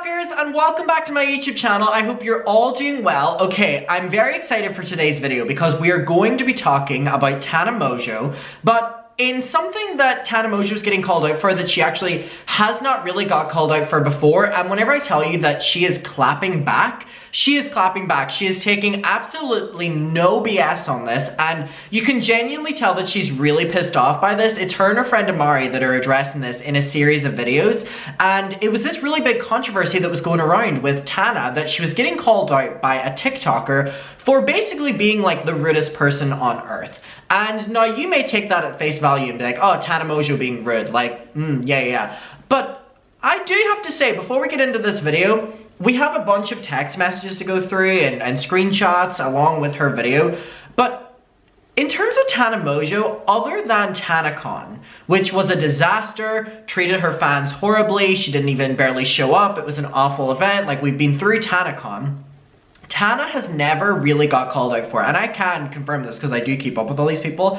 fuckers, and welcome back to my YouTube channel. I hope you're all doing well. Okay, I'm very excited for today's video because we are going to be talking about Tana Mojo, but in something that Tana Mojo is getting called out for that she actually has not really got called out for before. And whenever I tell you that she is clapping back, she is clapping back. She is taking absolutely no BS on this, and you can genuinely tell that she's really pissed off by this. It's her and her friend Amari that are addressing this in a series of videos, and it was this really big controversy that was going around with Tana that she was getting called out by a TikToker for basically being like the rudest person on earth. And now you may take that at face value and be like, oh, Tana Mojo being rude, like, yeah. But I do have to say, before we get into this video, we have a bunch of text messages to go through and screenshots along with her video. But in terms of Tana Mojo, other than TanaCon, which was a disaster, treated her fans horribly, she didn't even barely show up, it was an awful event, like we've been through TanaCon, Tana has never really got called out for, and I can confirm this because I do keep up with all these people,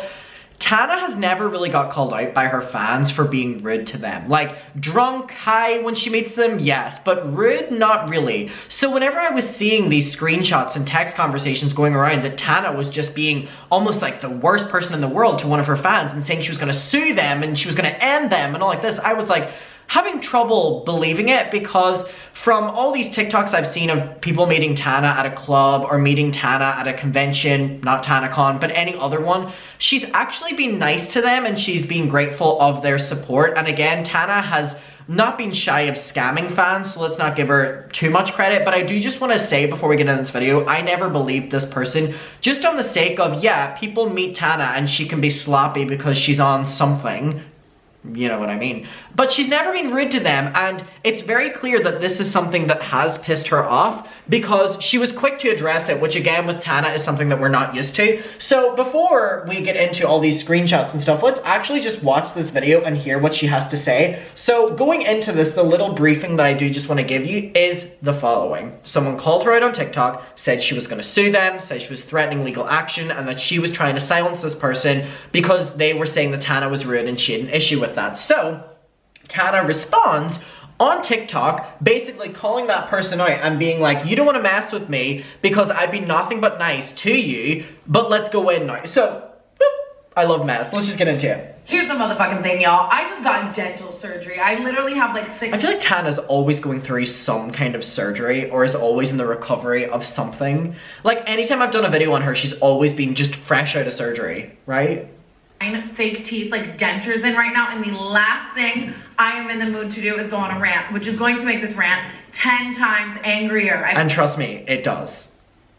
Tana has never really got called out by her fans for being rude to them. Like, drunk, high when she meets them, yes, but rude, not really. So whenever I was seeing these screenshots and text conversations going around that Tana was just being almost like the worst person in the world to one of her fans and saying she was gonna sue them and she was gonna end them and all like this, I was like, having trouble believing it, because from all these TikToks I've seen of people meeting Tana at a club or meeting Tana at a convention, not TanaCon, but any other one, she's actually been nice to them and she's been grateful of their support. And again, Tana has not been shy of scamming fans, so let's not give her too much credit. But I do just want to say before we get into this video, I never believed this person just on the sake of, yeah, people meet Tana and she can be sloppy because she's on something. You know what I mean? But she's never been rude to them, and it's very clear that this is something that has pissed her off because she was quick to address it, which again with Tana is something that we're not used to. So before we get into all these screenshots and stuff, let's actually just watch this video and hear what she has to say. So going into this, the little briefing that I do just want to give you is the following. Someone called her out on TikTok, said she was going to sue them, said she was threatening legal action, and that she was trying to silence this person because they were saying that Tana was rude and she had an issue with that. So Tana responds on TikTok, basically calling that person out and being like, you don't want to mess with me because I've been nothing but nice to you, but let's go in now. So, I love mess. Let's just get into it. Here's the motherfucking thing, y'all. I just got dental surgery. I literally have like 6... I feel like Tana's always going through some kind of surgery or is always in the recovery of something. Like, anytime I've done a video on her, she's always been just fresh out of surgery, right? Fake teeth, like dentures in right now, and the last thing I am in the mood to do is go on a rant, which is going to make this rant 10 times angrier. And trust me, it does.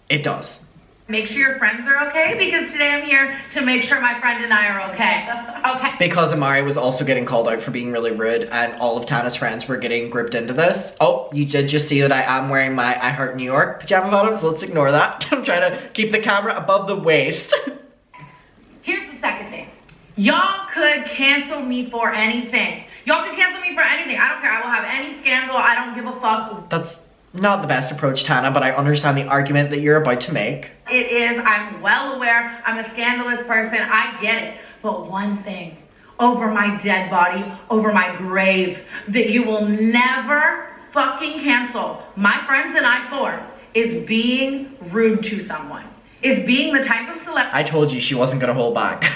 It does. Make sure your friends are okay, because today I'm here to make sure my friend and I are okay. Okay. Because Amari was also getting called out for being really rude, and all of Tana's friends were getting gripped into this. Oh, you did just see that I am wearing my I Heart New York pajama bottoms. Let's ignore that. I'm trying to keep the camera above the waist. Here's the second thing. Y'all could cancel me for anything. Y'all could cancel me for anything. I don't care. I will have any scandal. I don't give a fuck. That's not the best approach, Tana, but I understand the argument that you're about to make. It is. I'm well aware. I'm a scandalous person. I get it. But one thing, over my dead body, over my grave, that you will never fucking cancel my friends and I for is being rude to someone. Is being the type of celebrity. I told you she wasn't gonna hold back.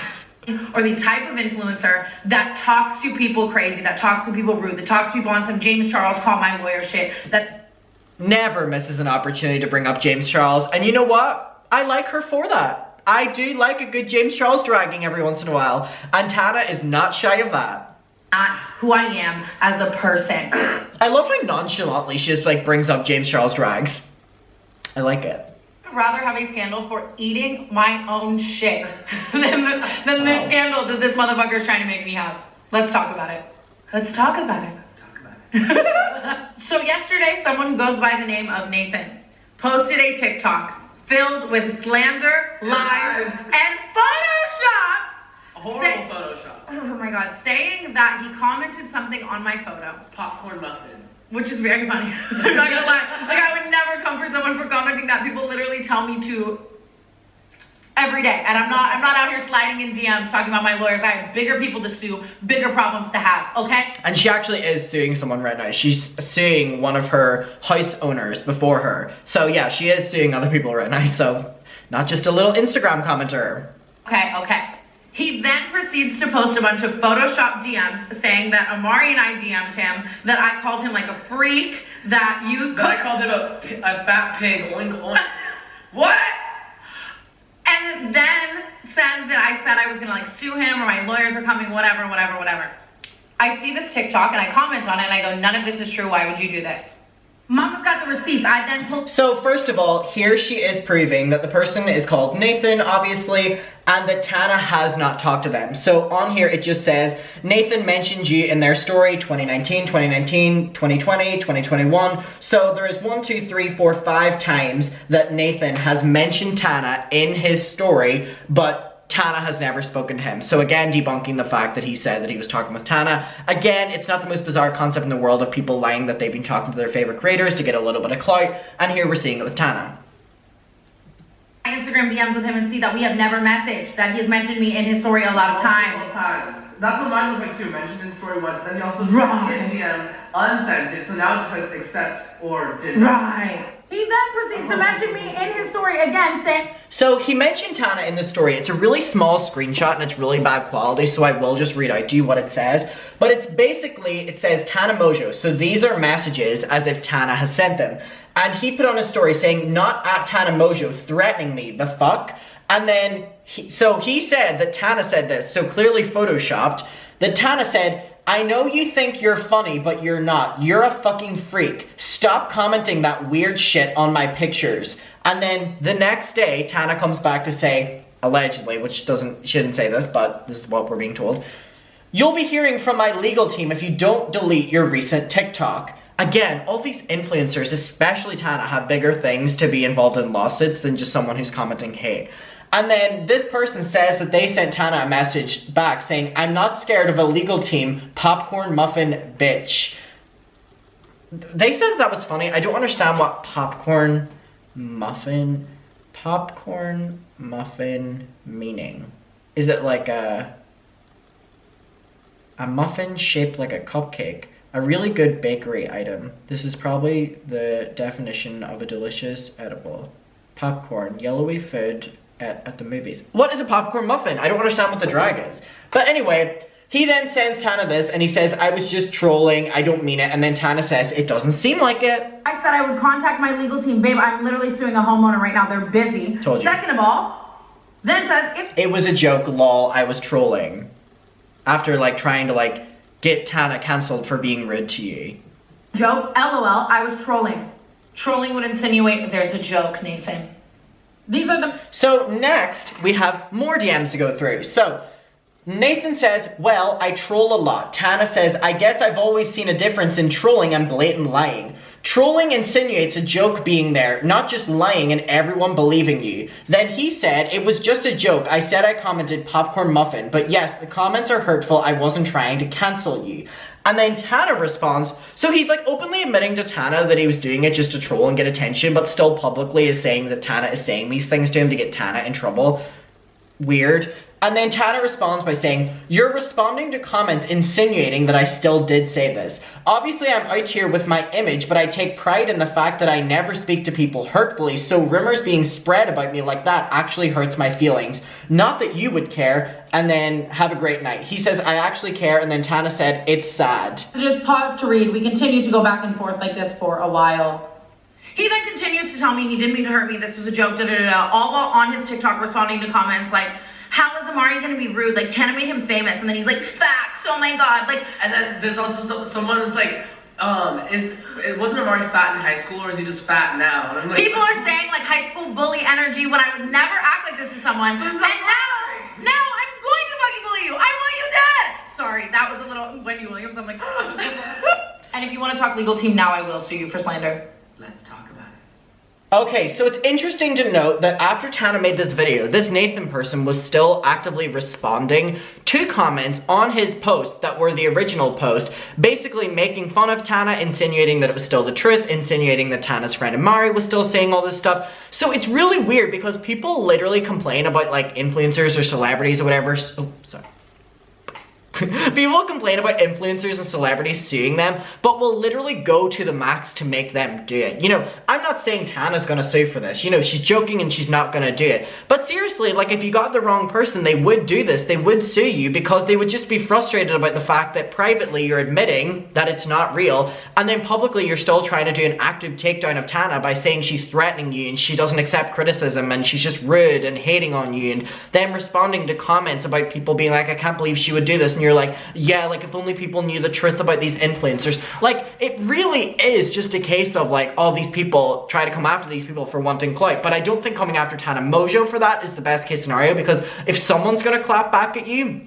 Or the type of influencer that talks to people crazy, that talks to people rude, that talks to people on some James Charles call my lawyer shit, that never misses an opportunity to bring up James Charles. And you know what? I like her for that. I do like a good James Charles dragging every once in a while. And Tana is not shy of that. Not who I am as a person. I love how nonchalantly she just like brings up James Charles drags. I like it. I'd rather have a scandal for eating my own shit than the scandal that this motherfucker is trying to make me have. Let's talk about it. Let's talk about it. Let's talk about it. So yesterday, someone who goes by the name of Nathan posted a TikTok filled with slander, lies, and Photoshop. Horrible Photoshop. Oh my god, saying that he commented something on my photo. Popcorn muffin. Which is very funny. I'm not gonna lie. Like, I would never come for someone for commenting that. People literally tell me to every day. And I'm not out here sliding in DMs talking about my lawyers. I have bigger people to sue, bigger problems to have, okay? And she actually is suing someone right now. She's suing one of her house owners before her. So yeah, she is suing other people right now. So not just a little Instagram commenter. Okay. He then proceeds to post a bunch of Photoshop DMs saying that Amari and I DM'd him, that I called him like a freak, that you That I called him a fat pig, oink oink. What? And then said that I said I was gonna like sue him or my lawyers are coming, whatever. I see this TikTok and I comment on it and I go, none of this is true, why would you do this? Mama's got the receipts. I then pulled. So first of all, here she is proving that the person is called Nathan, obviously, and that Tana has not talked to them. So on here it just says, Nathan mentioned you in their story 2019, 2020, 2021. So there is 1, 2, 3, 4, 5 times that Nathan has mentioned Tana in his story, but Tana has never spoken to him. So again, debunking the fact that he said that he was talking with Tana. Again, it's not the most bizarre concept in the world of people lying that they've been talking to their favorite creators to get a little bit of clout, and here we're seeing it with Tana. Instagram DMs with him and see that we have never messaged, that he has mentioned me in his story a lot of times. That's what mine looked like too. Mentioned in story once. Then he also sent me a DM, unsent it. So now it just says accept or didn't. Right. He then proceeds to mention me in his story again, saying. So he mentioned Tana in the story. It's a really small screenshot and it's really bad quality, so I will just read out to you what it says. But it's basically, it says Tana Mojo. So these are messages as if Tana has sent them. And he put on a story saying, not at Tana Mojo, threatening me, the fuck? And then, he said that Tana said this, so clearly photoshopped, that Tana said, I know you think you're funny, but you're not. You're a fucking freak. Stop commenting that weird shit on my pictures. And then the next day, Tana comes back to say, allegedly, which shouldn't say this, but this is what we're being told. You'll be hearing from my legal team if you don't delete your recent TikTok. Again, all these influencers, especially Tana, have bigger things to be involved in lawsuits than just someone who's commenting hate. And then this person says that they sent Tana a message back saying, I'm not scared of a legal team, popcorn muffin bitch. They said that was funny. I don't understand what popcorn muffin meaning. Is it like a muffin shaped like a cupcake? A really good bakery item. This is probably the definition of a delicious edible. Popcorn, yellowy food at the movies. What is a popcorn muffin? I don't understand what the drag is. But anyway, he then sends Tana this and he says, I was just trolling, I don't mean it. And then Tana says, it doesn't seem like it. I said I would contact my legal team. Babe, I'm literally suing a homeowner right now. They're busy. Told you. Second of all, then says, if it was a joke, lol, I was trolling. After like trying to like get Tana cancelled for being rude to you. Joke, LOL, I was trolling. Trolling would insinuate there's a joke, Nathan. These are the... So next, we have more DMs to go through. So, Nathan says, well, I troll a lot. Tana says, I guess I've always seen a difference in trolling and blatant lying. Trolling insinuates a joke being there, not just lying and everyone believing you. Then he said, it was just a joke. I said I commented popcorn muffin, but yes, the comments are hurtful. I wasn't trying to cancel you. And then Tana responds, so he's like openly admitting to Tana that he was doing it just to troll and get attention, but still publicly is saying that Tana is saying these things to him to get Tana in trouble. Weird. And then Tana responds by saying, you're responding to comments insinuating that I still did say this. Obviously I'm out here with my image, but I take pride in the fact that I never speak to people hurtfully, so rumors being spread about me like that actually hurts my feelings. Not that you would care, and then have a great night. He says, I actually care, and then Tana said, it's sad. Just pause to read. We continue to go back and forth like this for a while. He then continues to tell me he didn't mean to hurt me, this was a joke, all while on his TikTok responding to comments like, how is Amari gonna be rude? Like, Tana made him famous, and then he's like, facts, oh my god, like. And then there's also someone who's like, wasn't Amari fat in high school, or is he just fat now? And I'm like, people are saying like high school bully energy when I would never act like this to someone, and now I'm going to fucking bully you. I want you dead. Sorry, that was a little Wendy Williams. I'm like, and if you want to talk legal team now, I will sue you for slander. Let's talk about it. Okay, so it's interesting to note that after Tana made this video, this Nathan person was still actively responding to comments on his posts that were the original post, basically making fun of Tana, insinuating that it was still the truth, insinuating that Tana's friend Amari was still saying all this stuff. So it's really weird because people literally complain about like influencers or celebrities or whatever. Oh, sorry. People complain about influencers and celebrities suing them, but will literally go to the max to make them do it. You know, I'm not saying Tana's gonna sue for this. You know, she's joking and she's not gonna do it. But seriously, like if you got the wrong person, they would do this. They would sue you because they would just be frustrated about the fact that privately you're admitting that it's not real, and then publicly you're still trying to do an active takedown of Tana by saying she's threatening you and she doesn't accept criticism and she's just rude and hating on you, and then responding to comments about people being like, I can't believe she would do this, and you're like, yeah, like if only people knew the truth about these influencers. Like, it really is just a case of like, all these people try to come after these people for wanting clout. But I don't think coming after Tana Mojo for that is the best case scenario, because if someone's gonna clap back at you,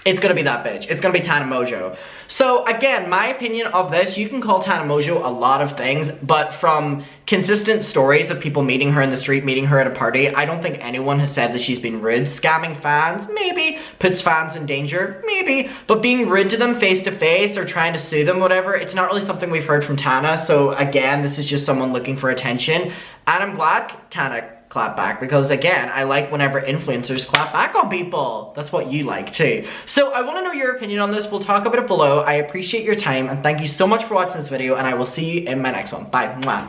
it's gonna be that bitch. It's gonna be Tana Mojo. So again, my opinion of this, you can call Tana Mojo a lot of things, but from consistent stories of people meeting her in the street, meeting her at a party, I don't think anyone has said that she's been rude. Scamming fans, maybe. Puts fans in danger, maybe. But being rude to them face to face or trying to sue them, whatever, it's not really something we've heard from Tana. So again, this is just someone looking for attention. And I'm glad Tana clap back, because again, I like whenever influencers clap back on people. That's what you like too. So I want to know your opinion on this. We'll talk about it below. I appreciate your time and thank you so much for watching this video, and I will see you in my next one. Bye. Mwah.